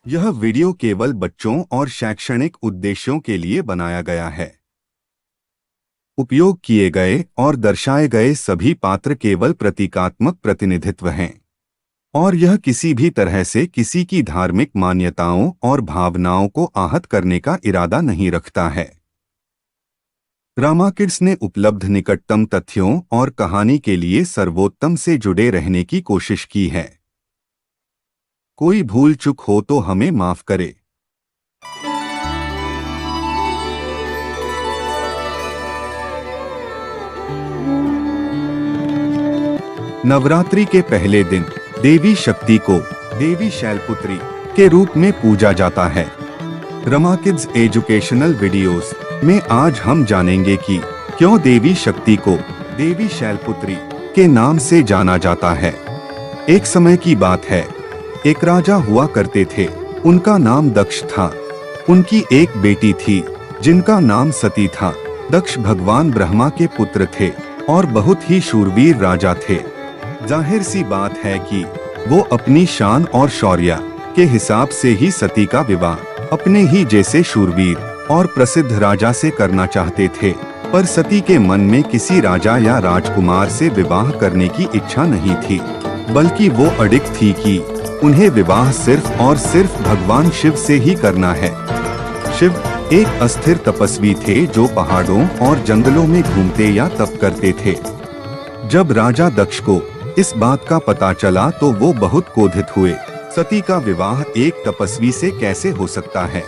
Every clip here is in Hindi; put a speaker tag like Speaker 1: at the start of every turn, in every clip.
Speaker 1: यह वीडियो केवल बच्चों और शैक्षणिक उद्देश्यों के लिए बनाया गया है। उपयोग किए गए और दर्शाए गए सभी पात्र केवल प्रतीकात्मक प्रतिनिधित्व हैं और यह किसी भी तरह से किसी की धार्मिक मान्यताओं और भावनाओं को आहत करने का इरादा नहीं रखता है। रामाकिड्स ने उपलब्ध निकटतम तथ्यों और कहानी के लिए सर्वोत्तम से जुड़े रहने की कोशिश की है। कोई भूल चूक हो तो हमें माफ करे। नवरात्रि के पहले दिन देवी शक्ति को देवी शैलपुत्री के रूप में पूजा जाता है। रामाकिड्स एजुकेशनल वीडियोस में आज हम जानेंगे कि क्यों देवी शक्ति को देवी शैलपुत्री के नाम से जाना जाता है। एक समय की बात है, एक राजा हुआ करते थे। उनका नाम दक्ष था। उनकी एक बेटी थी जिनका नाम सती था। दक्ष भगवान ब्रह्मा के पुत्र थे और बहुत ही शूरवीर राजा थे। जाहिर सी बात है कि वो अपनी शान और शौर्य के हिसाब से ही सती का विवाह अपने ही जैसे शूरवीर और प्रसिद्ध राजा से करना चाहते थे। पर सती के मन में किसी राजा या राजकुमार से विवाह करने की इच्छा नहीं थी, बल्कि वो अडिग थी कि उन्हें विवाह सिर्फ और सिर्फ भगवान शिव से ही करना है। शिव एक अस्थिर तपस्वी थे जो पहाड़ों और जंगलों में घूमते या तप करते थे। जब राजा दक्ष को इस बात का पता चला तो वो बहुत क्रोधित हुए। सती का विवाह एक तपस्वी से कैसे हो सकता है?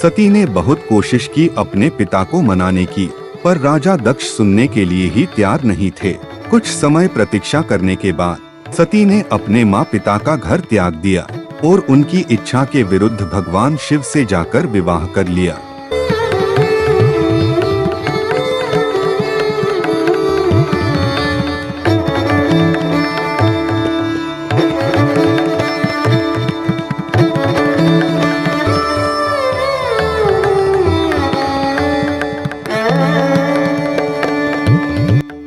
Speaker 1: सती ने बहुत कोशिश की अपने पिता को मनाने की, पर राजा दक्ष सुनने के लिए ही तैयार नहीं थे। कुछ समय प्रतीक्षा करने के बाद सती ने अपने माँ पिता का घर त्याग दिया और उनकी इच्छा के विरुद्ध भगवान शिव से जाकर विवाह कर लिया।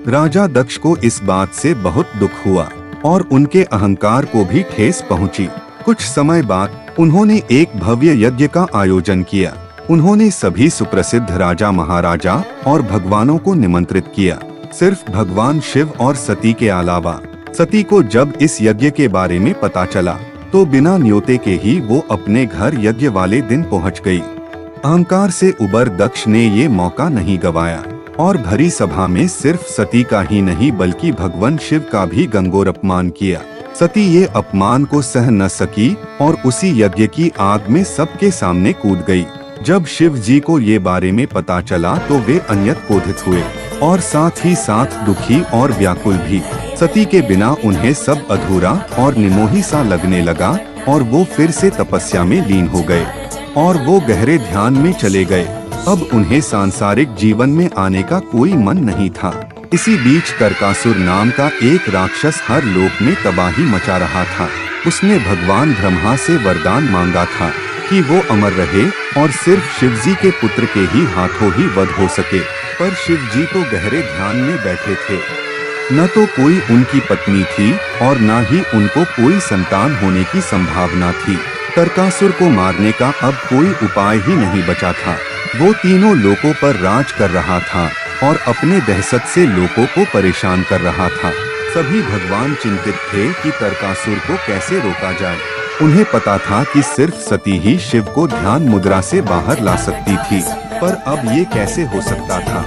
Speaker 1: राजा दक्ष को इस बात से बहुत दुख हुआ और उनके अहंकार को भी ठेस पहुंची। कुछ समय बाद उन्होंने एक भव्य यज्ञ का आयोजन किया। उन्होंने सभी सुप्रसिद्ध राजा महाराजा और भगवानों को निमंत्रित किया, सिर्फ भगवान शिव और सती के अलावा। सती को जब इस यज्ञ के बारे में पता चला तो बिना न्योते के ही वो अपने घर यज्ञ वाले दिन पहुंच गई। अहंकार से उबर दक्ष ने ये मौका नहीं गवाया और भरी सभा में सिर्फ सती का ही नहीं बल्कि भगवान शिव का भी घनघोर अपमान किया। सती ये अपमान को सह न सकी और उसी यज्ञ की आग में सबके सामने कूद गई। जब शिव जी को ये बारे में पता चला तो वे अत्यंत क्रोधित हुए और साथ ही साथ दुखी और व्याकुल भी। सती के बिना उन्हें सब अधूरा और निमोही सा लगने लगा और वो फिर से तपस्या में लीन हो गए और वो गहरे ध्यान में चले गए। अब उन्हें सांसारिक जीवन में आने का कोई मन नहीं था। इसी बीच तरकासुर नाम का एक राक्षस हर लोक में तबाही मचा रहा था। उसने भगवान ब्रह्मा से वरदान मांगा था कि वो अमर रहे और सिर्फ शिवजी के पुत्र के ही हाथों ही वध हो सके। पर शिवजी तो गहरे ध्यान में बैठे थे। न तो कोई उनकी पत्नी थी और न ही उनको कोई संतान होने की संभावना थी। तरकासुर को मारने का अब कोई उपाय ही नहीं बचा था। वो तीनों लोकों पर राज कर रहा था और अपने दहशत से लोगों को परेशान कर रहा था। सभी भगवान चिंतित थे कि तरकासुर को कैसे रोका जाए। उन्हें पता था कि सिर्फ सती ही शिव को ध्यान मुद्रा से बाहर ला सकती थी, पर अब ये कैसे हो सकता था?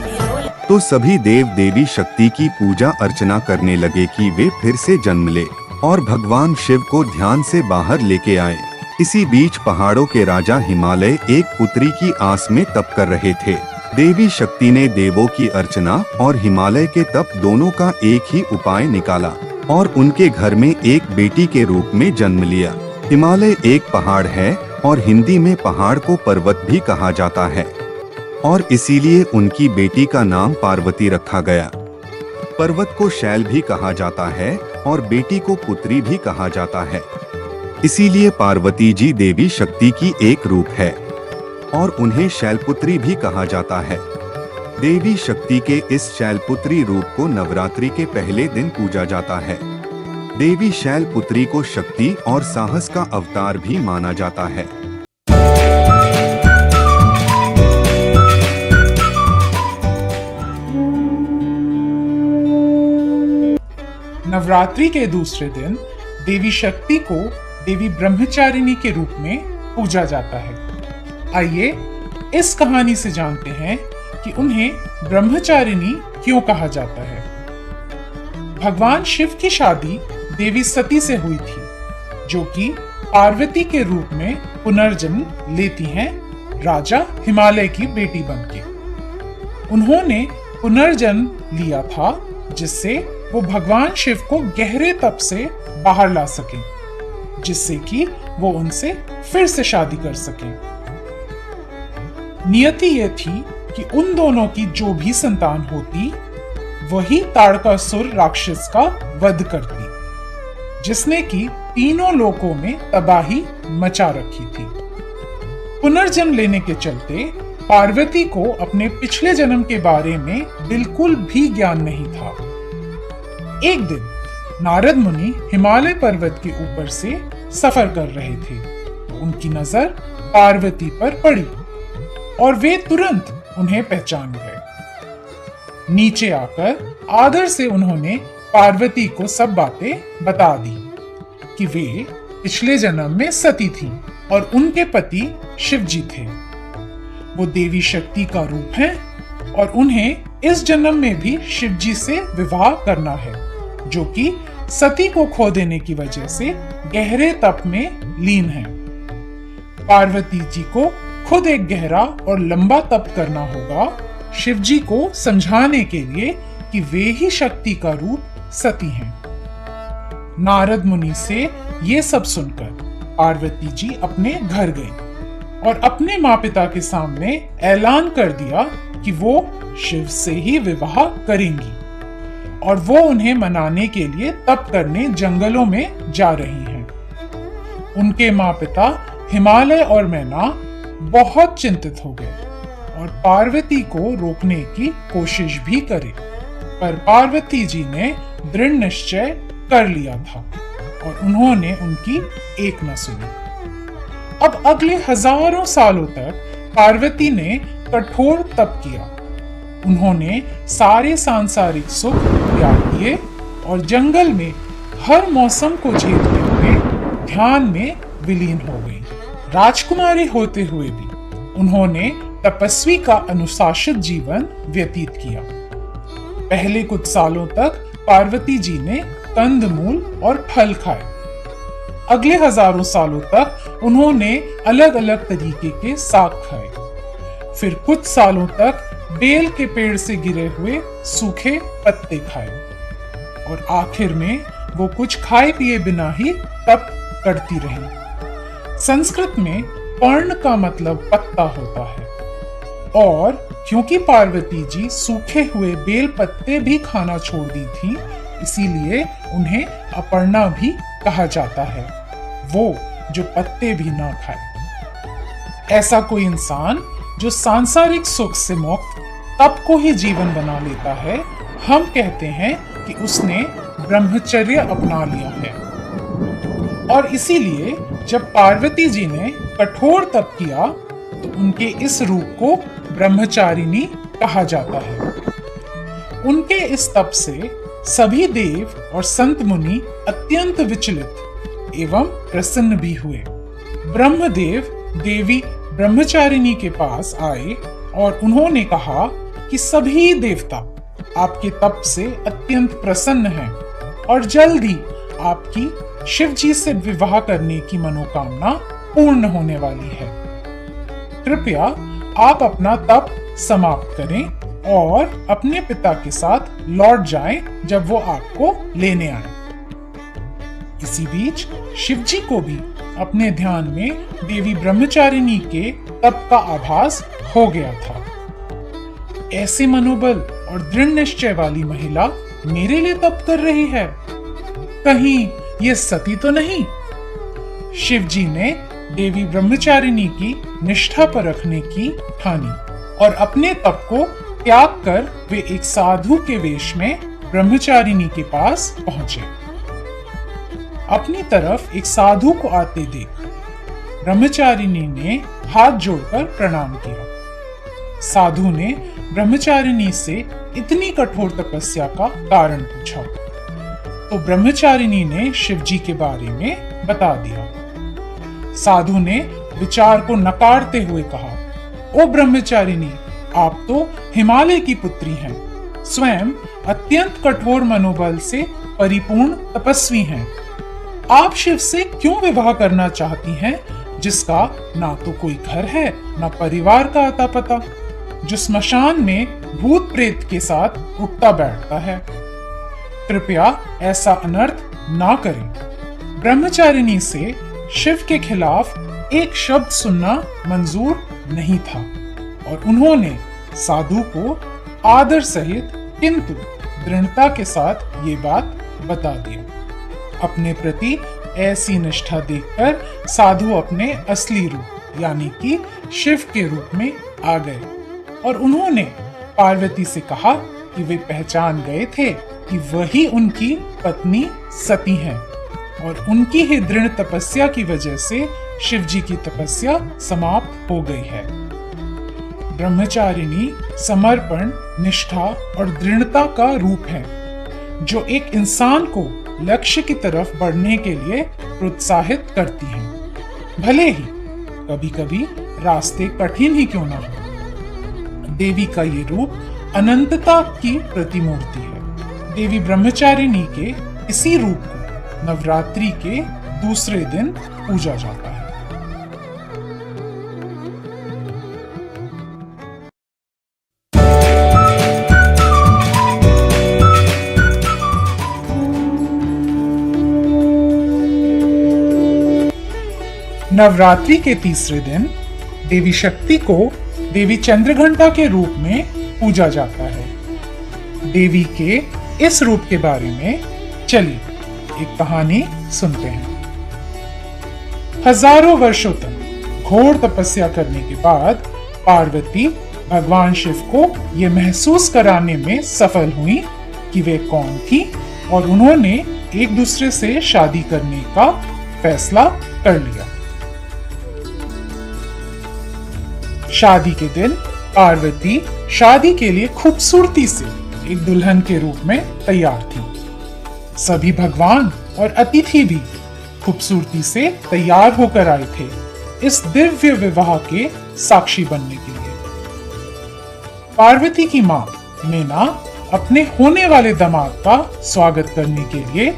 Speaker 1: तो सभी देव देवी शक्ति की पूजा अर्चना करने लगे कि वे फिर से जन्म ले और भगवान शिव को ध्यान से बाहर लेके आए। इसी बीच पहाड़ों के राजा हिमालय एक पुत्री की आस में तप कर रहे थे। देवी शक्ति ने देवों की अर्चना और हिमालय के तप दोनों का एक ही उपाय निकाला और उनके घर में एक बेटी के रूप में जन्म लिया। हिमालय एक पहाड़ है और हिंदी में पहाड़ को पर्वत भी कहा जाता है और इसीलिए उनकी बेटी का नाम पार्वती रखा गया। पर्वत को शैल भी कहा जाता है और बेटी को पुत्री भी कहा जाता है। इसीलिए पार्वती जी देवी शक्ति की एक रूप है और उन्हें शैलपुत्री भी कहा जाता है। देवी शक्ति के इस शैलपुत्री रूप को नवरात्रि के पहले दिन पूजा जाता है। देवी शैलपुत्री को शक्ति और साहस का अवतार भी माना जाता है।
Speaker 2: नवरात्रि के दूसरे दिन देवी शक्ति को देवी ब्रह्मचारिणी के रूप में पूजा जाता है। आइए इस कहानी से जानते हैं कि उन्हें ब्रह्मचारिणी क्यों कहा जाता है। भगवान शिव की शादी देवी सती से हुई थी, जो कि पार्वती के रूप में पुनर्जन्म लेती हैं राजा हिमालय की बेटी बनके। उन्होंने पुनर्जन्म लिया था जिससे वो भगवान शिव को गहरे तप से बाहर ला सके, जिससे कि वो उनसे फिर से शादी कर सके। नियति ये थी कि उन दोनों की जो भी संतान होती वही ताड़कासुर राक्षस का वध करती, जिसने कि तीनों लोकों में तबाही मचा रखी थी। पुनर्जन्म लेने के चलते पार्वती को अपने पिछले जन्म के बारे में बिल्कुल भी ज्ञान नहीं था। एक दिन नारद मुनि हिमालय पर्वत के ऊपर से सफर कर रहे थे। उनकी नजर पार्वती पर पड़ी और वे तुरंत उन्हें पहचान गए। नीचे आकर आदर से उन्होंने पार्वती को सब बातें बता दी कि वे पिछले जन्म में सती थीं और उनके पति शिव जी थे। वो देवी शक्ति का रूप है और उन्हें इस जन्म में भी शिव जी से विवाह करना है, जो कि सती को खो देने की वजह से गहरे तप में लीन है। पार्वती जी को खुद एक गहरा और लंबा तप करना होगा शिव जी को समझाने के लिए कि वे ही शक्ति का रूप सती हैं। नारद मुनि से ये सब सुनकर पार्वती जी अपने घर गईं और अपने माँ पिता के सामने ऐलान कर दिया कि वो शिव से ही विवाह करेंगी और वो उन्हें मनाने के लिए तप करने जंगलों में जा रही हैं। उनके माँ पिता हिमालय और मैना बहुत चिंतित हो गए और पार्वती को रोकने की कोशिश भी करे, पर पार्वती जी ने दृढ़ निश्चय कर लिया था और उन्होंने उनकी एक न सुनी। अब अगले हजारों सालों तक पार्वती ने कठोर तप किया। उन्होंने सारे सांसारिक सुख त्याग दिए और जंगल में हर मौसम को झेलते हुए ध्यान में विलीन हो गई। राजकुमारी होते हुए भी उन्होंने तपस्वी का अनुशासित जीवन व्यतीत किया। पहले कुछ सालों तक पार्वती जी ने कंदमूल और फल खाए। अगले हजारों सालों तक उन्होंने अलग अलग तरीके के साग खाए। फिर कुछ सालों तक बेल के पेड़ से गिरे हुए सूखे पत्ते खाए और आखिर में वो कुछ खाए पिए बिना ही तप करती रही। संस्कृत में पर्ण का मतलब पत्ता होता है और क्योंकि पार्वती जी सूखे हुए बेल पत्ते भी खाना छोड़ दी थी, इसीलिए उन्हें अपर्णा भी कहा जाता है, वो जो पत्ते भी ना खाए। ऐसा कोई इंसान जो सांसारिक सुख से मुक्त तप को ही जीवन बना लेता है, हम कहते हैं कि उसने ब्रह्मचर्य अपना लिया है। और इसीलिए जब पार्वती जी ने कठोर तप किया तो उनके इस रूप को ब्रह्मचारिणी कहा जाता है। उनके इस तप से सभी देव और संत मुनि अत्यंत विचलित एवं प्रसन्न भी हुए। ब्रह्मदेव देवी ब्रह्मचारिणी के पास आए और उन्होंने कहा कि सभी देवता आपके तप से अत्यंत प्रसन्न हैं और जल्द ही आपकी शिव जी से विवाह करने की मनोकामना पूर्ण होने वाली है। कृपया आप अपना तप समाप्त करें और अपने पिता के साथ लौट जाएं जब वो आपको लेने आए। इसी बीच शिव जी को भी अपने ध्यान में देवी ब्रह्मचारिणी के तप का आभास हो गया था। ऐसे मनोबल और दृढ़ निश्चय वाली महिला मेरे लिए तप कर रही है, कहीं ये सती तो नहीं? शिव जी ने देवी ब्रह्मचारिणी की निष्ठा पर रखने की ठानी और अपने तप को त्याग कर वे एक साधु के वेश में ब्रह्मचारिणी के पास पहुंचे। अपनी तरफ एक साधु को आते देख ब्रह्मचारिणी ने हाथ जोड़कर प्रणाम किया। साधु ने ब्रह्मचारिणी से इतनी कठोर तपस्या का कारण पूछा तो ब्रह्मचारिणी ने शिव जी के बारे में बता दिया। साधु ने विचार को नकारते हुए कहा, ओ ब्रह्मचारिणी, आप तो हिमालय की पुत्री हैं, स्वयं अत्यंत कठोर मनोबल से परिपूर्ण तपस्वी हैं। आप शिव से क्यों विवाह करना चाहती हैं, जिसका ना तो कोई घर है ना परिवार का आता पता, जो स्मशान में भूत प्रेत के साथ उठता बैठता है। कृपया ऐसा अनर्थ ना करें। ब्रह्मचारिणी से शिव के खिलाफ एक शब्द सुनना मंजूर नहीं था और उन्होंने साधु को आदर सहित किंतु दृढ़ता के साथ ये बात बता दी। अपने प्रति ऐसी निष्ठा देखकर साधु अपने असली रूप यानी कि शिव के रूप में आ गए और उन्होंने पार्वती से कहा कि वे पहचान गए थे कि वही उनकी पत्नी सती हैं और उनकी ही दृढ़ तपस्या की वजह से शिव जी की तपस्या समाप्त हो गई है। ब्रह्मचारिणी समर्पण, निष्ठा और दृढ़ता का रूप है जो एक इंसान को लक्ष्य की तरफ बढ़ने के लिए प्रोत्साहित करती है, भले ही कभी-कभी रास्ते कठिन ही क्यों ना हो। देवी का ये रूप अनंतता की प्रतिमूर्ति है। देवी ब्रह्मचारिणी के इसी रूप को नवरात्रि के दूसरे दिन पूजा जाता है। नवरात्रि के तीसरे दिन देवी शक्ति को देवी चंद्रघंटा के रूप में पूजा जाता है। देवी के इस रूप के बारे में चलिए एक कहानी सुनते हैं। हजारों वर्षों तक घोर तपस्या करने के बाद पार्वती भगवान शिव को यह महसूस कराने में सफल हुई कि वे कौन थी और उन्होंने एक दूसरे से शादी करने का फैसला कर लिया। शादी के दिन पार्वती शादी के लिए खूबसूरती से एक दुल्हन के रूप में तैयार थी। सभी भगवान और अतिथि भी खूबसूरती से तैयार होकर आए थे इस दिव्य विवाह के साक्षी बनने के लिए। पार्वती की मां मीना अपने होने वाले दामाद का स्वागत करने के लिए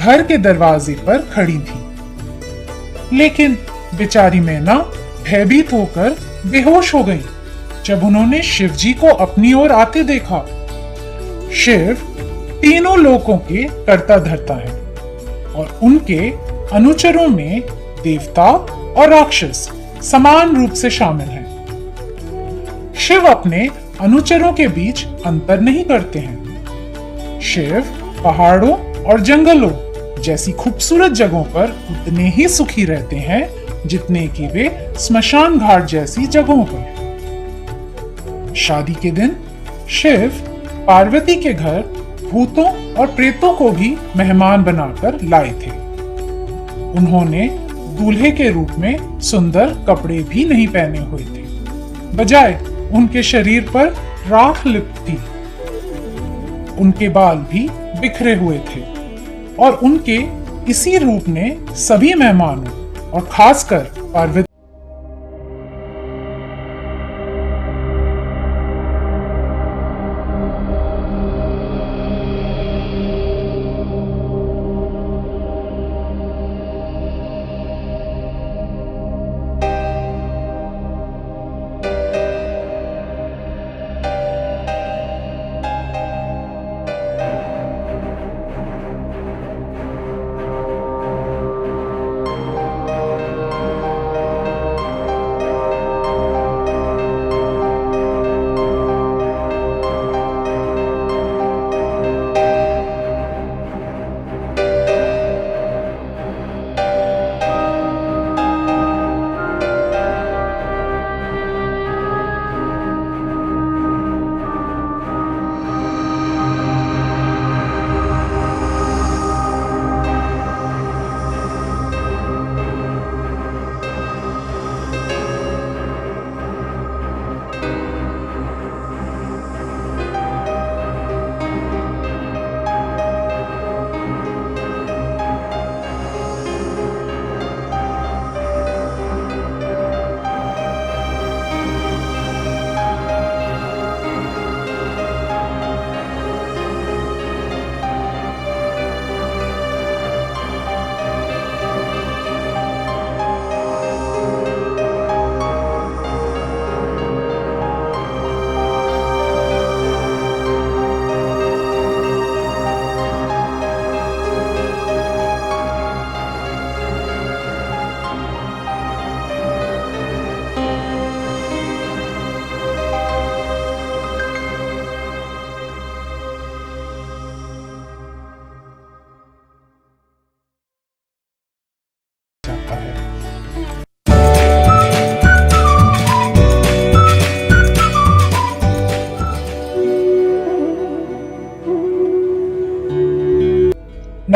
Speaker 2: घर के दरवाजे पर खड़ी थी, लेकिन बेचारी मीना भयभीत होकर बेहोश हो गई जब उन्होंने शिव जी को अपनी ओर आते देखा। शिव तीनों लोकों के कर्ता धर्ता है और उनके अनुचरों में देवता और राक्षस समान रूप से शामिल हैं। शिव अपने अनुचरों के बीच अंतर नहीं करते हैं। शिव पहाड़ों और जंगलों जैसी खूबसूरत जगहों पर उतने ही सुखी रहते हैं जितने कि वे स्मशान घाट जैसी जगहों पर। शादी के दिन शिव पार्वती के घर भूतों और प्रेतों को भी मेहमान बनाकर लाए थे। उन्होंने दूल्हे के रूप में सुंदर कपड़े भी नहीं पहने हुए थे, बजाय उनके शरीर पर राख लिप्त थी। उनके बाल भी बिखरे हुए थे और उनके इसी रूप ने सभी मेहमानों और खासकर पार्वती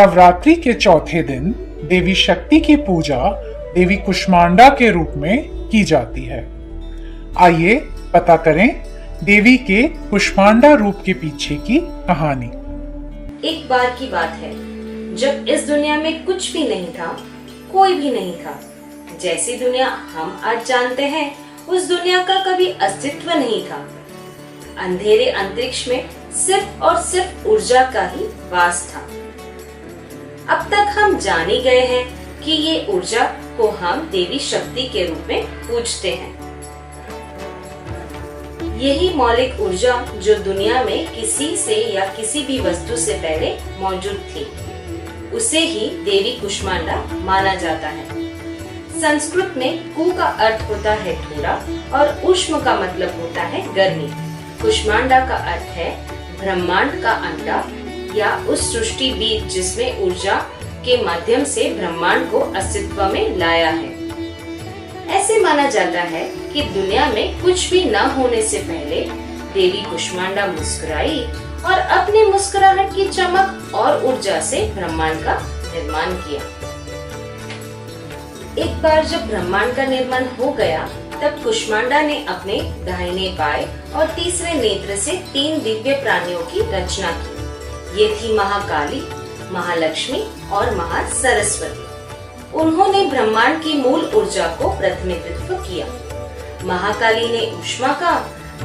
Speaker 2: नवरात्रि के चौथे दिन देवी शक्ति की पूजा देवी कुष्मांडा के रूप में की जाती है। आइए पता करें देवी के कुष्मांडा रूप के पीछे की कहानी।
Speaker 3: एक बार की बात है जब इस दुनिया में कुछ भी नहीं था, कोई भी नहीं था। जैसी दुनिया हम आज जानते हैं उस दुनिया का कभी अस्तित्व नहीं था। अंधेरे अंतरिक्ष में सिर्फ और सिर्फ ऊर्जा का ही वास था। अब तक हम जान ही गए हैं कि ये ऊर्जा को हम देवी शक्ति के रूप में पूजते हैं। यही मौलिक ऊर्जा जो दुनिया में किसी से या किसी भी वस्तु से पहले मौजूद थी, उसे ही देवी कुष्मांडा माना जाता है। संस्कृत में कु का अर्थ होता है थोड़ा और उष्म का मतलब होता है गर्मी। कुष्मांडा का अर्थ है ब्रह्मांड का अंडा या उस सृष्टि बीज जिसमें ऊर्जा के माध्यम से ब्रह्मांड को अस्तित्व में लाया है। ऐसे माना जाता है कि दुनिया में कुछ भी न होने से पहले देवी कुष्मांडा मुस्कुराई और अपनी मुस्कुराहट की चमक और ऊर्जा से ब्रह्मांड का निर्माण किया। एक बार जब ब्रह्मांड का निर्माण हो गया तब कुष्मांडा ने अपने दाहिने पांव और तीसरे नेत्र से 3 दिव्य प्राणियों की रचना की। ये थी महाकाली, महालक्ष्मी और महासरस्वती। उन्होंने ब्रह्मांड की मूल ऊर्जा को प्रतिनिधित्व किया। महाकाली ने ऊष्मा का,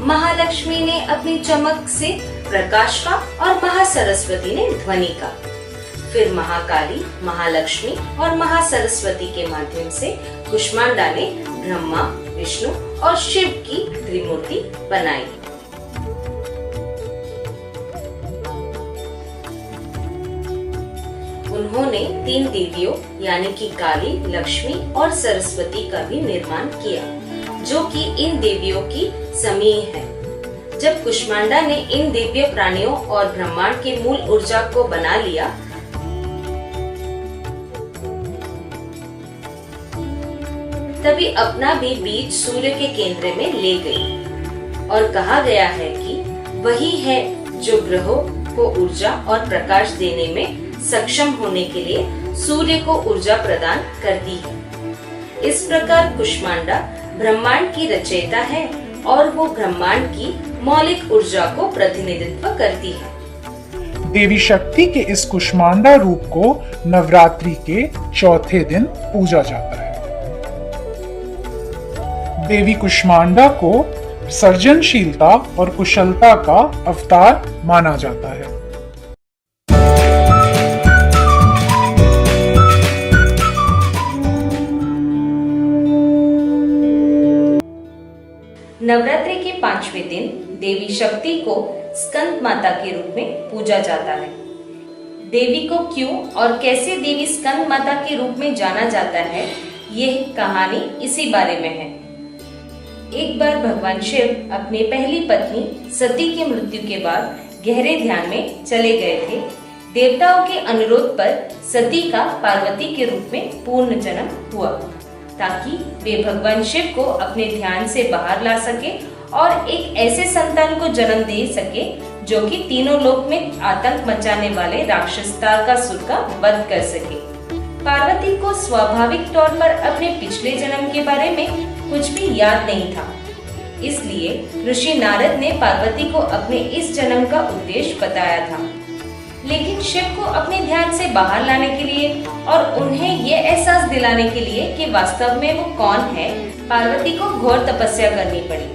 Speaker 3: महालक्ष्मी ने अपनी चमक से प्रकाश का और महासरस्वती ने ध्वनि का। फिर महाकाली, महालक्ष्मी और महासरस्वती के माध्यम से कुष्मांडा ने ब्रह्मा, विष्णु और शिव की त्रिमूर्ति बनाई। उन्होंने 3 देवियों यानी कि काली, लक्ष्मी और सरस्वती का भी निर्माण किया, जो कि इन देवियों की समूह है। जब कुष्मांडा ने इन दिव्य प्राणियों और ब्रह्मांड की मूल ऊर्जा को बना लिया, तभी अपना भी बीज सूर्य के केंद्र में ले गई और कहा गया है कि वही है जो ग्रहों को ऊर्जा और प्रकाश देने में सक्षम होने के लिए सूर्य को ऊर्जा प्रदान करती है। इस प्रकार कुष्मांडा ब्रह्मांड की रचयिता है और वो ब्रह्मांड की मौलिक ऊर्जा को प्रतिनिधित्व करती है।
Speaker 2: देवी शक्ति के इस कुष्मांडा रूप को नवरात्रि के चौथे दिन पूजा जाता है। देवी कुष्मांडा को सर्जनशीलता और कुशलता का अवतार माना जाता है।
Speaker 3: नवरात्रि के 5वें दिन देवी शक्ति को स्कंद माता के रूप में पूजा जाता है। देवी को क्यों और कैसे देवी स्कंद माता के रूप में जाना जाता है, यह कहानी इसी बारे में है। एक बार भगवान शिव अपनी पहली पत्नी सती की मृत्यु के बाद गहरे ध्यान में चले गए थे। देवताओं के अनुरोध पर सती का पार्वती के रूप में पूर्ण जन्म हुआ, ताकि वे भगवान शिव को अपने ध्यान से बाहर ला सके और एक ऐसे संतान को जन्म दे सके जो कि तीनों लोक में आतंक मचाने वाले राक्षस तारकासुर का वध कर सके। पार्वती को स्वाभाविक तौर पर अपने पिछले जन्म के बारे में कुछ भी याद नहीं था, इसलिए ऋषि नारद ने पार्वती को अपने इस जन्म का उद्देश्य बताया था। लेकिन शिव को अपने ध्यान से बाहर लाने के लिए और उन्हें ये एहसास दिलाने के लिए कि वास्तव में वो कौन है, पार्वती को घोर तपस्या करनी पड़ी।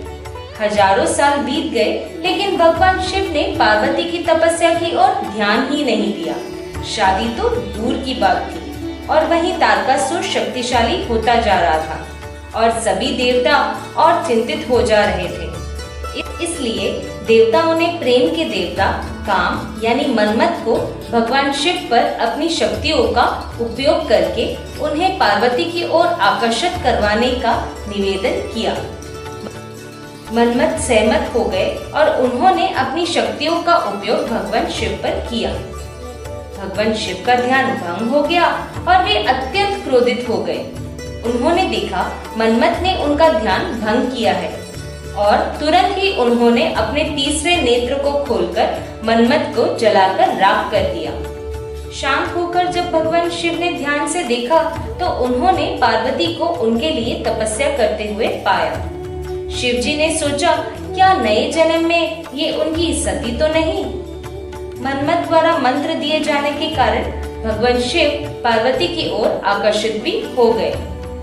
Speaker 3: हजारों साल बीत गए, लेकिन भगवान शिव ने पार्वती की तपस्या की ओर ध्यान ही नहीं दिया। शादी तो दूर की बात थी और वहीं तारकासुर शक्तिशाली होता जा रहा था और सभी देवता और चिंतित हो जा रहे थे। इसलिए देवताओं ने प्रेम के देवता काम यानी मन्मथ को भगवान शिव पर अपनी शक्तियों का उपयोग करके उन्हें पार्वती की ओर आकर्षित करवाने का निवेदन किया। मन्मथ सहमत हो गए और उन्होंने अपनी शक्तियों का उपयोग भगवान शिव पर किया। भगवान शिव का ध्यान भंग हो गया और वे अत्यंत क्रोधित हो गए। उन्होंने देखा मन्मथ ने उनका ध्यान भंग किया है और तुरंत ही उन्होंने अपने तीसरे नेत्र को खोलकर मन्मथ को जलाकर राख कर दिया। शांत होकर जब भगवान शिव ने ध्यान से देखा तो उन्होंने पार्वती को उनके लिए तपस्या करते हुए पाया। शिव जी ने सोचा, क्या नए जन्म में ये उनकी सती तो नहीं? मन्मथ द्वारा मंत्र दिए जाने के कारण भगवान शिव पार्वती की ओर आकर्षित भी हो गए,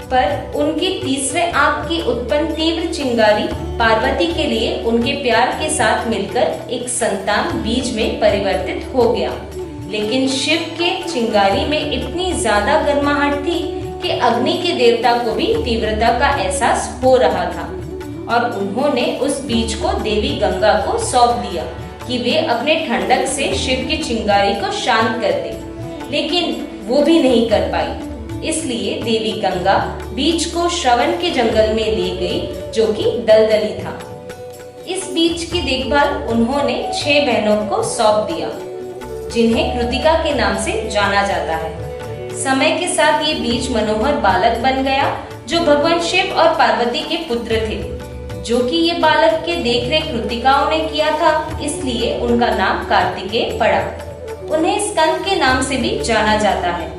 Speaker 3: पर उनकी तीसरे आंख की उत्पन्न तीव्र चिंगारी पार्वती के लिए उनके प्यार के साथ मिलकर एक संतान बीज में परिवर्तित हो गया। लेकिन शिव के चिंगारी में इतनी ज्यादा गर्माहट थी कि अग्नि के देवता को भी तीव्रता का एहसास हो रहा था और उन्होंने उस बीज को देवी गंगा को सौंप दिया कि वे अपने ठंडक से शिव की चिंगारी को शांत कर दे, लेकिन वो भी नहीं कर पाई। इसलिए देवी गंगा बीज को श्रवण के जंगल में ले गई, जो कि दलदली था। इस बीज की देखभाल उन्होंने 6 बहनों को सौंप दिया, जिन्हें कृतिका के नाम से जाना जाता है। समय के साथ ये बीज मनोहर बालक बन गया, जो भगवान शिव और पार्वती के पुत्र थे, जो कि ये बालक के देखरेख कृतिकाओं ने किया था, इसलिए उनका नाम कार्तिकेय पड़ा। उन्हें स्कंद के नाम से भी जाना जाता है।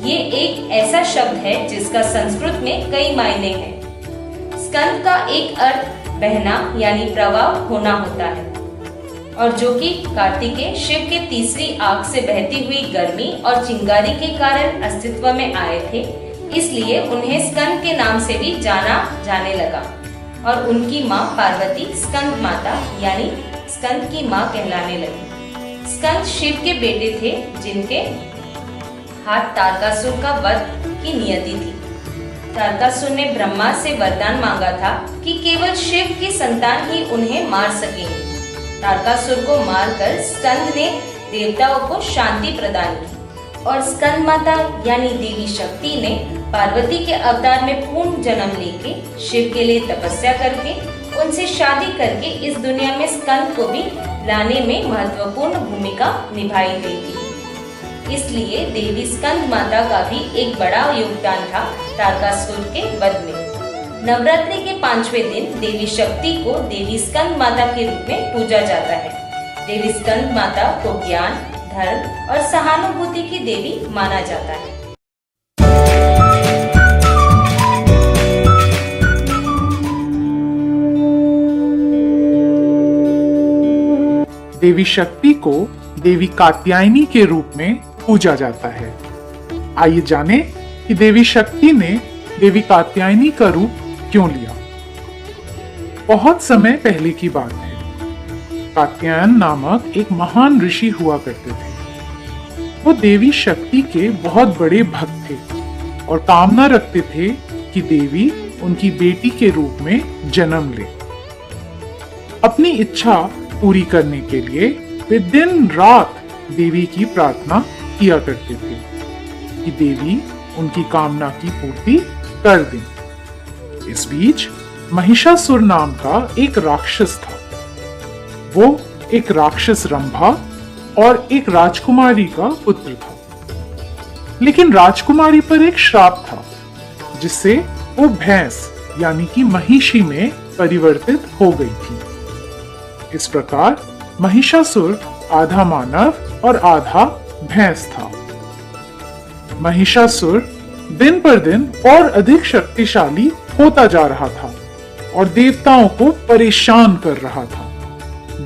Speaker 3: ये एक ऐसा शब्द है जिसका संस्कृत में कई मायने हैं। स्कंद का एक अर्थ बहना यानी प्रवाह होना होता है, और जो कि कार्तिकेय शिव के तीसरी आंख से बहती हुई गर्मी और चिंगारी के कारण अस्तित्व में आए थे, इसलिए उन्हें स्कंद के नाम से भी जाना जाने लगा। और उनकी माँ पार्वती स्कंद माता यानी स्कंद की माँ कहलाने लगी। स्कंद शिव के बेटे थे, जिनके हाथ तारकासुर का वध की नियति थी। तारकासुर ने ब्रह्मा से वरदान मांगा था कि केवल शिव की संतान ही उन्हें मार सकेंगे। तारकासुर को मारकर स्कंद ने देवताओं को शांति प्रदान की और स्कंद माता यानी देवी शक्ति ने पार्वती के अवतार में पूर्ण जन्म लेके शिव के लिए तपस्या करके उनसे शादी करके इस दुनिया में स्कंद को भी लाने में महत्वपूर्ण भूमिका निभाई गई थी। इसलिए देवी स्कंद माता का भी एक बड़ा योगदान था तारकासुर के वध में। नवरात्रि के 5वें दिन देवी शक्ति को देवी स्कंद माता के रूप में पूजा जाता है। देवी स्कंद माता को ज्ञान, धर्म और सहानुभूति की देवी माना जाता है।
Speaker 2: देवी शक्ति को देवी कात्यायनी के रूप में पूजा जाता है। आइए जाने कि देवी शक्ति ने देवी कात्यायनी का रूप क्यों लिया। बहुत समय पहले की बात है। कात्यायन नामक एक महान ऋषि हुआ करते थे। वो देवी शक्ति के बहुत बड़े भक्त थे और कामना रखते थे कि देवी उनकी बेटी के रूप में जन्म ले। अपनी इच्छा पूरी करने के लिए वे दिन रात देवी की प्रार्थना किया करते थे कि देवी उनकी कामना की पूर्ति कर दें। इस बीच महिषासुर नाम का एक राक्षस था। वो एक राक्षस रंभा और एक राजकुमारी का पुत्र था। लेकिन राजकुमारी पर एक श्राप था, जिससे वो भैंस यानी कि महिषी में परिवर्तित हो गई थी। इस प्रकार महिषासुर आधा मानव और आधा भैंस था। महिषासुर दिन पर दिन और अधिक शक्तिशाली होता जा रहा था और देवताओं को परेशान कर रहा था।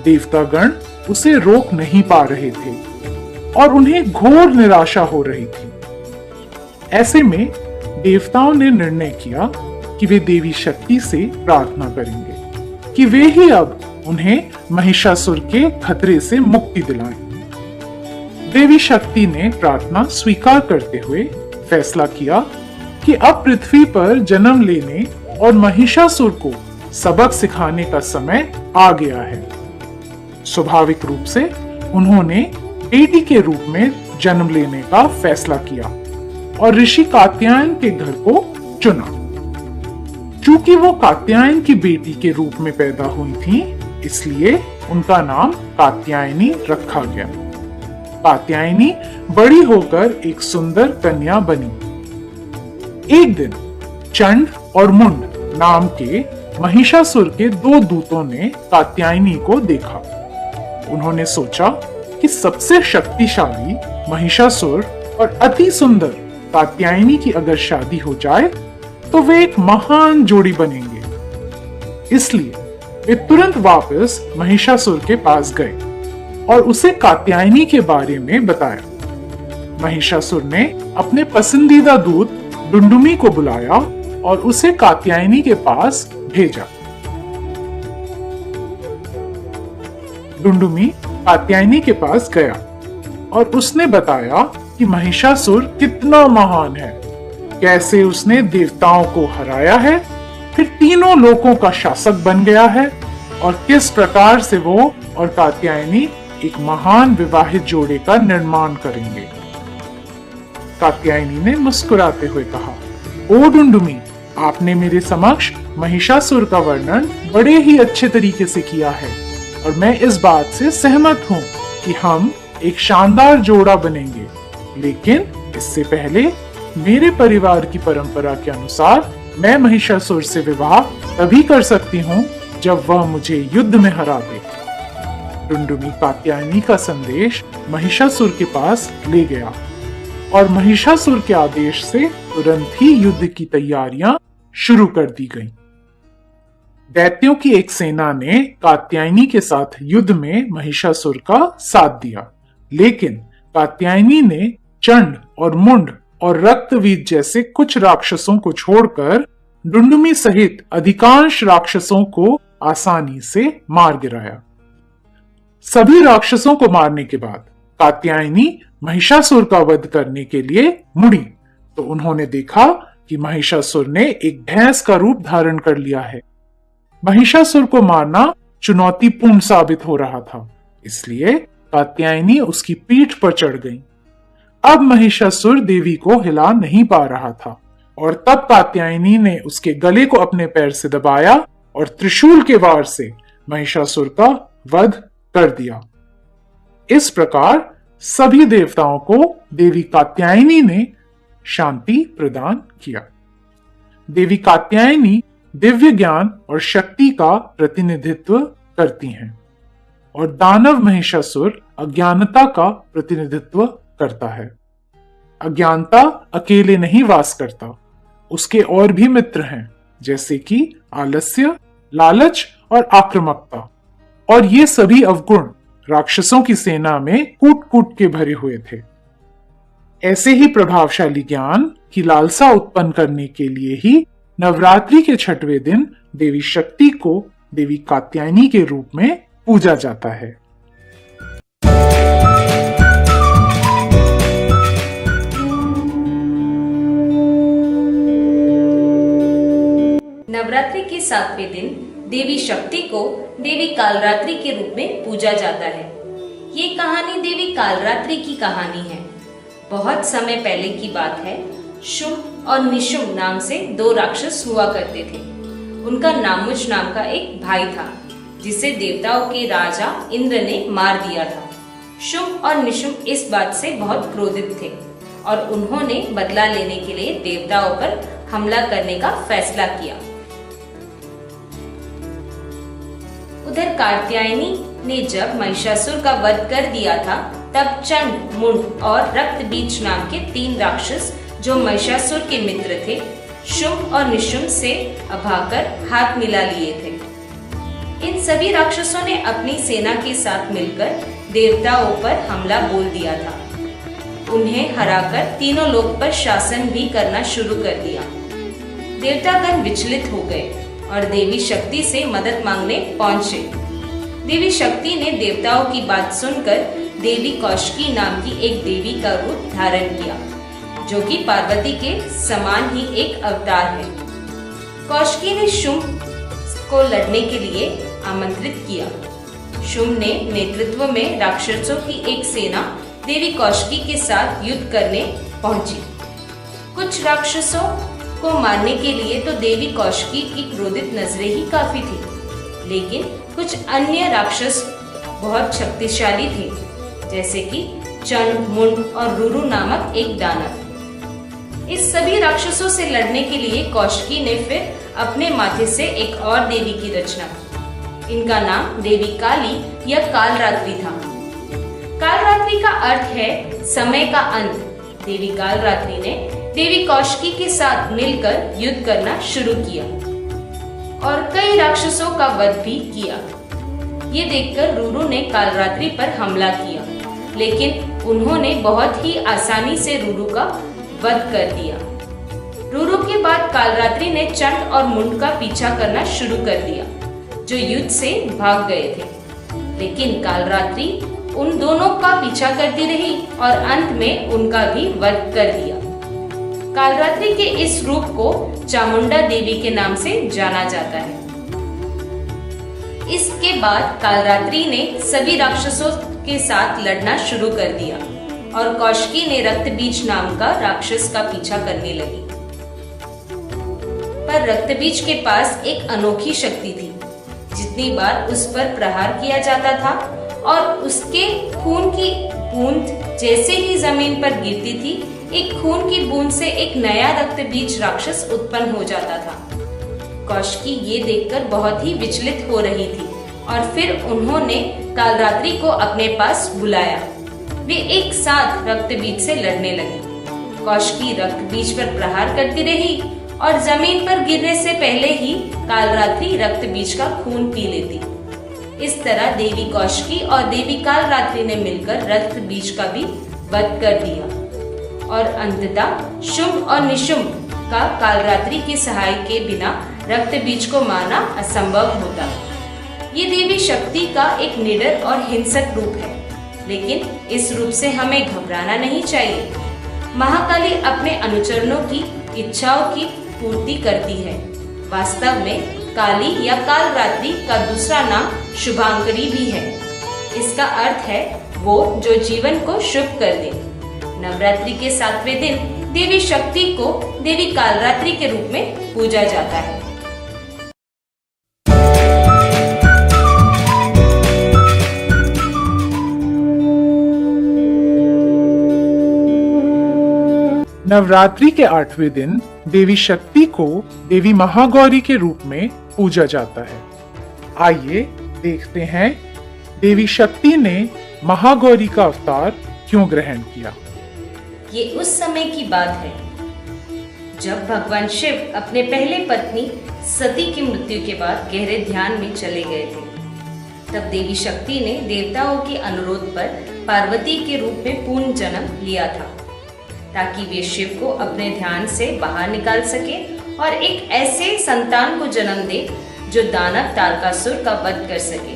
Speaker 2: देवतागण उसे रोक नहीं पा रहे थे और उन्हें घोर निराशा हो रही थी। ऐसे में देवताओं ने निर्णय किया कि वे देवी शक्ति से प्रार्थना करेंगे कि वे ही अब उन्हें महिषासुर के खतरे से मुक्ति दिलाएं। देवी शक्ति ने प्रार्थना स्वीकार करते हुए फैसला किया कि अब पृथ्वी पर जन्म लेने और महिषासुर को सबक सिखाने का समय आ गया है। स्वाभाविक रूप से उन्होंने बेटी के रूप में जन्म लेने का फैसला किया और ऋषि कात्यायन के घर को चुना। चूंकि वो कात्यायन की बेटी के रूप में पैदा हुई थी, इसलिए उनका नाम कात्यायनी रखा गया। कात्यायनी बड़ी होकर एक सुंदर कन्या बनी। एक दिन चंड और मुंड नाम के महिषासुर के 2 दूतों ने कात्यायनी को देखा। उन्होंने सोचा कि सबसे शक्तिशाली महिषासुर और अति सुंदर कात्यायनी की अगर शादी हो जाए तो वे एक महान जोड़ी बनेंगे। इसलिए वे तुरंत वापस महिषासुर के पास गए और उसे कात्यायनी के बारे में बताया। महिषासुर ने अपने पसंदीदा दूत डुंडुमी को बुलाया और उसे कात्यायनी के पास भेजा। डुंडुमी कात्यायनी के पास गया और उसने बताया कि महिषासुर कितना महान है, कैसे उसने देवताओं को हराया है, फिर तीनों लोकों का शासक बन गया है और किस प्रकार से वो और कात्यायनी एक महान विवाहित जोड़े का निर्माण करेंगे। कात्यायनी ने मुस्कुराते हुए कहा, ओ डुंडुमी, आपने मेरे समक्ष महिषासुर का वर्णन बड़े ही अच्छे तरीके से किया है और मैं इस बात से सहमत हूँ कि हम एक शानदार जोड़ा बनेंगे। लेकिन इससे पहले मेरे परिवार की परंपरा के अनुसार मैं महिषासुर से विवाह तभी कर सकती हूँ जब वह मुझे युद्ध में हरा दे। डुंडुमी कात्यायनी का संदेश महिषासुर के पास ले गया और महिषासुर के आदेश से तुरंत ही युद्ध की तैयारियां शुरू कर दी गईं। दैत्यों की एक सेना ने कात्यायनी के साथ युद्ध में महिषासुर का साथ दिया, लेकिन कात्यायनी ने चंड और मुंड और रक्तवीत जैसे कुछ राक्षसों को छोड़कर डुंडुमी सहित अधिकांश राक्षसों को आसानी से मार गिराया। सभी राक्षसों को मारने के बाद कात्यायनी महिषासुर का वध करने के लिए मुड़ी तो उन्होंने देखा कि महिषासुर ने एक भैंस का रूप धारण कर लिया है। महिषासुर को मारना चुनौतीपूर्ण साबित हो रहा था, इसलिए कात्यायनी उसकी पीठ पर चढ़ गई। अब महिषासुर देवी को हिला नहीं पा रहा था और तब कात्यायनी ने उसके गले को अपने पैर से दबाया और त्रिशूल के वार से महिषासुर का वध कर दिया। इस प्रकार सभी देवताओं को देवी कात्यायनी ने शांति प्रदान किया। देवी कात्यायनी दिव्य ज्ञान और शक्ति का प्रतिनिधित्व करती हैं और दानव महिषासुर अज्ञानता का प्रतिनिधित्व करता है। अज्ञानता अकेले नहीं वास करता, उसके और भी मित्र हैं, जैसे कि आलस्य, लालच और आक्रामकता, और ये सभी अवगुण राक्षसों की सेना में कूट कूट के भरे हुए थे। ऐसे ही प्रभावशाली ज्ञान की लालसा उत्पन्न करने के लिए ही नवरात्रि के छठवें दिन देवी शक्ति को देवी कात्यायनी के रूप में पूजा जाता है।
Speaker 3: नवरात्रि के 7वें दिन देवी शक्ति को देवी कालरात्रि के रूप में पूजा जाता है। ये कहानी देवी कालरात्रि की कहानी है। बहुत समय पहले की बात है। शुंभ और निशुंभ नाम से 2 राक्षस हुआ करते थे। उनका नामुच नाम का एक भाई था, जिसे देवताओं के राजा इंद्र ने मार दिया था। शुंभ और निशुंभ इस बात से बहुत क्रोधित थे और उन्होंने बदला लेने के लिए देवताओं पर हमला करने का फैसला किया। उधर कात्यायनी ने जब महिषासुर का वध कर दिया था, तब चंड, मुंड और रक्तबीज नाम के 3 राक्षस जो महिषासुर के मित्र थे, शुंभ और निशुंभ से भागकर हाथ मिला लिए थे। इन सभी राक्षसों ने अपनी सेना के साथ मिलकर देवताओं पर हमला बोल दिया था। उन्हें हराकर तीनों लोक पर शासन भी करना शुरू कर दिया। देवतागण विचलित हो गए और देवी शक्ति से मदद मांगने पहुंचे। देवी शक्ति ने देवताओं की बात सुनकर देवी कौशिकी नाम की एक देवी का रूप धारण किया, जो कि पार्वती के समान ही एक अवतार है। कौशिकी ने शुंभ को लड़ने के लिए आमंत्रित किया। शुंभ ने नेतृत्व में राक्षसों की एक सेना देवी कौशिकी के साथ युद्ध करने पहुंची। कुछ राक्षसों को मारने के लिए तो देवी कौशिकी की क्रोधित नजरें ही काफी थी, लेकिन कुछ अन्य राक्षस बहुत शक्तिशाली थे, जैसे कि चंड, मुंड और रुरु नामक एक दानव। इस सभी राक्षसों से लड़ने के लिए कौशिकी ने फिर अपने माथे से एक और देवी की रचना की। इनका नाम देवी काली या कालरात्रि था। कालरात्रि का अर्थ है समय का अंत। देवी कालरात्रि ने देवी कौशिकी के साथ मिलकर युद्ध करना शुरू किया और कई राक्षसों का वध भी किया। ये देखकर रूरू ने कालरात्रि पर हमला किया, लेकिन उन्होंने बहुत ही आसानी से रूरू का वध कर दिया। रूरू के बाद कालरात्रि ने चंड और मुंड का पीछा करना शुरू कर दिया, जो युद्ध से भाग गए थे। लेकिन कालरात्रि उन दोनों का पीछा करती रही और अंत में उनका भी वध कर दिया। कालरात्रि के इस रूप को चामुंडा देवी के नाम से जाना जाता है। इसके बाद कालरात्रि ने सभी राक्षसों के साथ लड़ना शुरू कर दिया और कौशिकी ने रक्तबीज नाम का राक्षस का पीछा करने लगी। पर रक्तबीज के पास एक अनोखी शक्ति थी। जितनी बार उस पर प्रहार किया जाता था और उसके खून की बूंद जैसे ही जमीन पर गिरती थी, एक खून की बूंद से एक नया रक्तबीज राक्षस उत्पन्न हो जाता था। कौशिकी ये देखकर बहुत ही विचलित हो रही थी और फिर उन्होंने कालरात्रि को अपने पास बुलाया। वे एक साथ रक्तबीज से लड़ने लगे। कौशिकी रक्तबीज पर प्रहार करती रही और जमीन पर गिरने से पहले ही कालरात्रि रक्तबीज का खून पी लेती। इस तरह देवी कौशिकी और देवी कालरात्रि ने मिलकर रक्तबीज का भी वध कर दिया और अंततः शुंभ और निशुंभ का कालरात्रि की सहाय के बिना रक्तबीज को मारना असंभव होता। ये देवी शक्ति का एक निडर और हिंसक रूप है, लेकिन इस रूप से हमें घबराना नहीं चाहिए। महाकाली अपने अनुचरणों की इच्छाओं की पूर्ति करती है। वास्तव में काली या कालरात्रि का दूसरा नाम शुभांकरी भी है। इसका अर्थ है वो जो जीवन को शुभ कर दे। नवरात्रि के 7वें दिन देवी शक्ति को देवी कालरात्रि के रूप में पूजा जाता है।
Speaker 2: नवरात्रि के 8वें दिन देवी शक्ति को देवी महागौरी के रूप में पूजा जाता है। आइए देखते हैं देवी शक्ति ने महागौरी का अवतार क्यों ग्रहण किया।
Speaker 3: ये उस समय की बात है जब भगवान शिव अपने पहले पत्नी सती की मृत्यु के बाद गहरे ध्यान में चले गए थे। तब देवी शक्ति ने देवताओं के अनुरोध पर पार्वती के रूप में पूर्ण जन्म लिया था, ताकि वे शिव को अपने ध्यान से बाहर निकाल सके और एक ऐसे संतान को जन्म दे जो दानव तारकासुर का वध कर सके।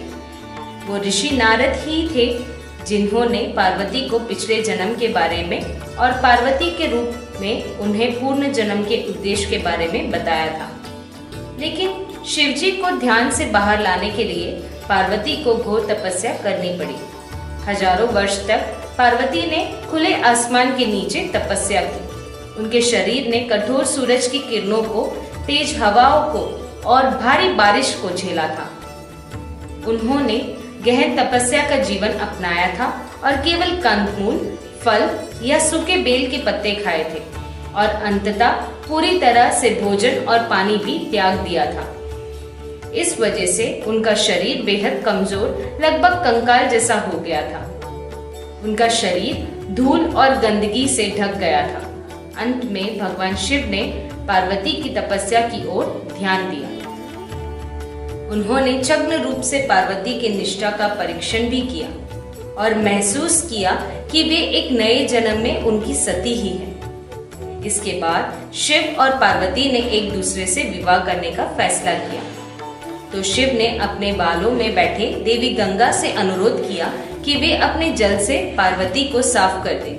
Speaker 3: वो ऋषि नारद ही थे जिन्होंने पार्वती को पिछले जन्म के बारे में और पार्वती के रूप में उन्हें पूर्ण जन्म के उद्देश्य के बारे में बताया था। लेकिन शिवजी को ध्यान से बाहर लाने के लिए पार्वती को घोर तपस्या करनी पड़ी। हजारों वर्ष तक पार्वती ने खुले आसमान के नीचे तपस्या की। उनके शरीर ने कठोर सूरज की किरणों को, तेज हवाओं को और भारी बारिश को झेला था। उन्होंने गहन तपस्या का जीवन अपनाया था और केवल कंदमूल, फल या सूखे बेल के पत्ते खाए थे और अंततः पूरी तरह से भोजन और पानी भी त्याग दिया था। इस वजह से उनका शरीर बेहद कमजोर, लगभग कंकाल जैसा हो गया था। उनका शरीर धूल और गंदगी से ढक गया था। अंत में भगवान शिव ने पार्वती की तपस्या की ओर ध्यान दिया। उन्होंने छद्म रूप से पार्वती की निष्ठा का परीक्षण भी किया और महसूस किया कि वे एक नए जन्म में उनकी सती ही है। इसके बाद शिव और पार्वती ने एक दूसरे से विवाह करने का फैसला किया। तो शिव ने अपने बालों में बैठे देवी गंगा से अनुरोध किया कि वे अपने जल से पार्वती को साफ कर दें।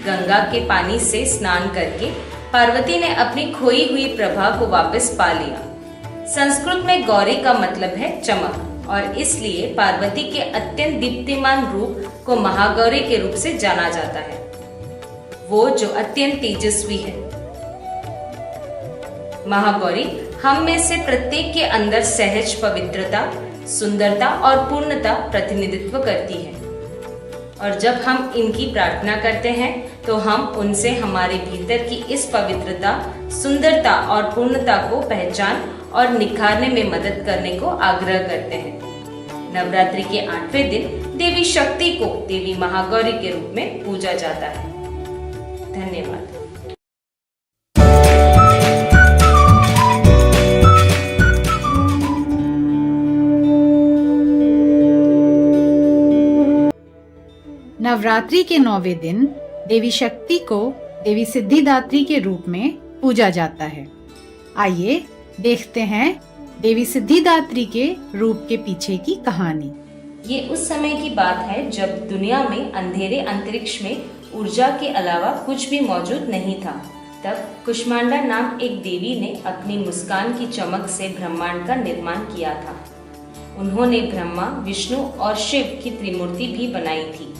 Speaker 3: गंगा के पानी से स्नान करके पार्वती ने अपनी खोई हुई प्रभा को वापस पा लिया। संस्कृत में गौरी का मतलब है चमक और इसलिए पार्वती के अत्यंत दीप्तिमान रूप को महागौरी के रूप से जाना जाता है, वो जो अत्यंत तेजस्वी है। महागौरी हम में से प्रत्येक के अंदर सहज पवित्रता, सुंदरता और पूर्णता प्रतिनिधित्व करती है और जब हम इनकी प्रार्थना करते हैं तो हम उनसे हमारे भीतर की इस पवित्रता, सुंदरता और पूर्णता को पहचान और निखारने में मदद करने को आग्रह करते हैं। नवरात्रि के 8वें दिन देवी शक्ति को देवी महागौरी के रूप में पूजा जाता है। धन्यवाद।
Speaker 4: नवरात्रि के 9वें दिन देवी शक्ति को देवी सिद्धिदात्री के रूप में पूजा जाता है। आइए देखते हैं देवी सिद्धिदात्री के रूप के पीछे की कहानी।
Speaker 3: ये उस समय की बात है जब दुनिया में अंधेरे अंतरिक्ष में ऊर्जा के अलावा कुछ भी मौजूद नहीं था। तब कुष्मांडा नाम एक देवी ने अपनी मुस्कान की चमक से ब्रह्मांड का निर्माण किया था। उन्होंने ब्रह्मा, विष्णु और शिव की त्रिमूर्ति भी बनाई थी।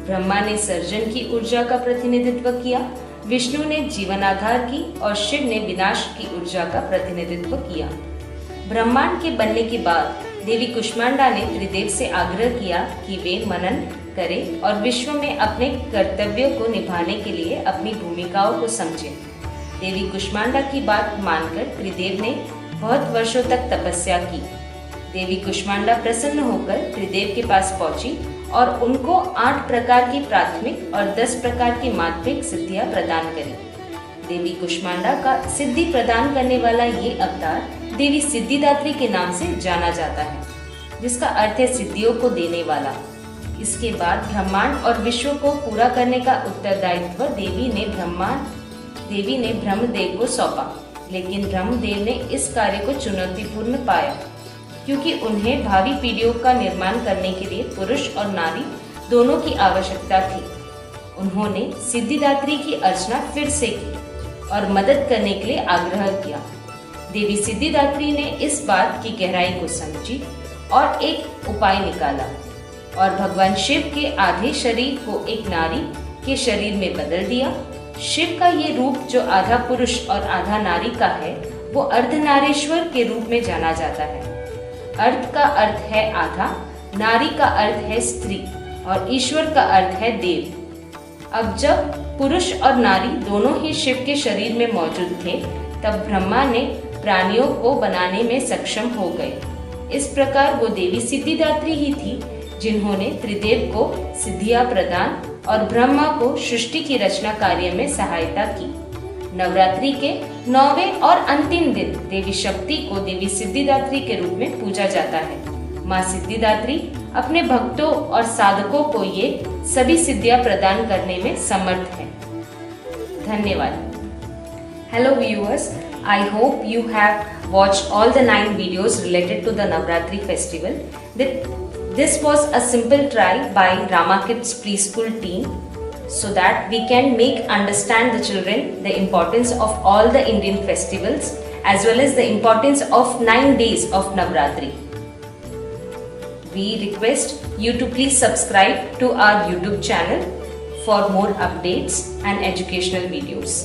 Speaker 3: ब्रह्मा ने सर्जन की ऊर्जा का प्रतिनिधित्व किया, विष्णु ने जीवनाधार की और शिव ने विनाश की ऊर्जा का प्रतिनिधित्व किया। ब्रह्मांड के बनने के बाद देवी कुष्मांडा ने त्रिदेव से आग्रह किया कि वे मनन करें और विश्व में अपने कर्तव्यों को निभाने के लिए अपनी भूमिकाओं को समझें। देवी कुष्मांडा की बात मानकर त्रिदेव ने बहुत वर्षों तक तपस्या की। देवी कुष्मांडा प्रसन्न होकर त्रिदेव के पास पहुंची और उनको 8 प्रकार की प्राथमिक और 10 प्रकार की माध्यमिक सिद्धियां प्रदान करी। देवी कुष्मांडा का सिद्धि प्रदान करने वाला ये अवतार देवी सिद्धिदात्री के नाम से जाना जाता है, जिसका अर्थ है सिद्धियों को देने वाला। इसके बाद ब्रह्मांड और विश्व को पूरा करने का उत्तरदायित्व देवी ने ब्रह्मदेव को सौंपा, लेकिन ब्रह्मदेव ने इस कार्य को चुनौतीपूर्ण पाया, क्योंकि उन्हें भावी पीढ़ियों का निर्माण करने के लिए पुरुष और नारी दोनों की आवश्यकता थी। उन्होंने सिद्धिदात्री की अर्चना फिर से की और मदद करने के लिए आग्रह किया। देवी सिद्धिदात्री ने इस बात की गहराई को समझी और एक उपाय निकाला और भगवान शिव के आधे शरीर को एक नारी के शरीर में बदल दिया। शिव का ये रूप जो आधा पुरुष और आधा नारी का है, वो अर्धनारीश्वर के रूप में जाना जाता है। अर्ध का अर्थ है आधा, नारी का अर्थ है स्त्री और ईश्वर का अर्थ है देव। अब जब पुरुष और नारी दोनों ही शिव के शरीर में मौजूद थे, तब ब्रह्मा ने प्राणियों को बनाने में सक्षम हो गए। इस प्रकार वो देवी सिद्धिदात्री ही थी जिन्होंने त्रिदेव को सिद्धियां प्रदान और ब्रह्मा को सृष्टि की रचना कार्य में सहायता की। नवरात्रि के 9वें और अंतिम दिन देवी शक्ति को देवी सिद्धिदात्री के रूप में पूजा जाता है। माँ सिद्धिदात्री अपने भक्तों और साधकों को ये सभी सिद्धियां प्रदान करने में समर्थ है। धन्यवाद। Hello viewers, I hope you have watched all the 9 videos related to the Navratri festival. This was a simple try by Rama Kids preschool team, so that we can understand the children the importance of all the Indian festivals as well as the importance of 9 days of Navratri. We request you to please subscribe to our YouTube channel for more updates and educational videos.